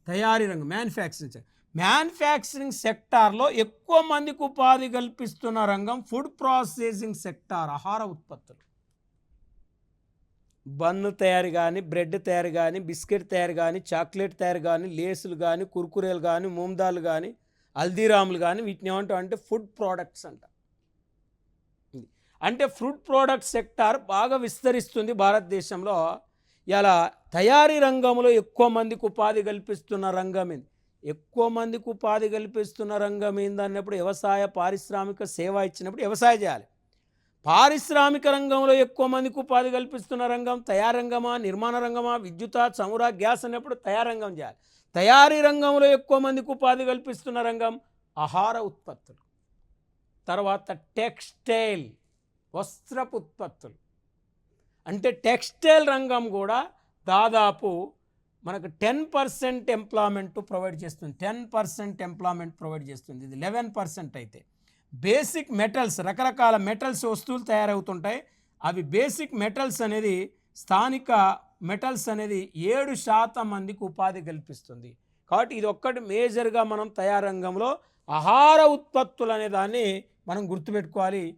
తయారీ రంగం, మ్యానుఫ్యాక్చరింగ్ సెక్టార్లో ఎక్కువ మందికి ఉపాధి కల్పిస్తున్న రంగం ఫుడ్ ప్రాసెసింగ్ సెక్టార్, ఆహార ఉత్పత్తులు. బన్ను తయారు కానీ, బ్రెడ్ తయారు కానీ, బిస్కెట్ తయారు కానీ, చాక్లెట్ తయారు కానీ, లేసులు కానీ, కుర్కురేలు కానీ, మూందాలు కానీ, హల్దీరాములు కానీ, వీటిని ఏమంటాం అంటే ఫుడ్ ప్రోడక్ట్స్ అంట. అంటే ఫుడ్ ప్రోడక్ట్ సెక్టార్ బాగా విస్తరిస్తుంది భారతదేశంలో. ఇలా తయారీ రంగంలో ఎక్కువ మందికి ఉపాధి కల్పిస్తున్న రంగం ఏంది? ఎక్కువ మందికి ఉపాధి కల్పిస్తున్న రంగం ఏందన్నప్పుడు వ్యవసాయ పారిశ్రామిక సేవ ఇచ్చినప్పుడు వ్యవసాయం చేయాలి. పారిశ్రామిక రంగంలో ఎక్కువ మందికి ఉపాధి కల్పిస్తున్న రంగం తయారీ రంగమా, నిర్మాణ రంగమా, విద్యుత్, చమురు, గ్యాస్ అన్నప్పుడు తయారీ రంగం చేయాలి. తయారీ రంగంలో ఎక్కువ మందికి ఉపాధి కల్పిస్తున్న రంగం ఆహార ఉత్పత్తులు. తర్వాత టెక్స్టైల్, వస్త్రపు ఉత్పత్తులు. అంటే టెక్స్టైల్ రంగం కూడా దాదాపు మనకు 10% ఎంప్లాయ్మెంట్ ప్రొవైడ్ చేస్తుంది. 10% ఎంప్లాయ్మెంట్ ప్రొవైడ్ చేస్తుంది. ఇది 11% అయితే. బేసిక్ మెటల్స్, రకరకాల మెటల్స్ వస్తువులు తయారవుతుంటాయి. అవి బేసిక్ మెటల్స్ అనేది, స్థానిక మెటల్స్ అనేది 7% మందికి ఉపాధి కల్పిస్తుంది. కాబట్టి ఇది ఒక్కటి మేజర్గా మనం తయారు రంగంలో ఆహార ఉత్పత్తులు అనే దాన్ని మనం గుర్తుపెట్టుకోవాలి.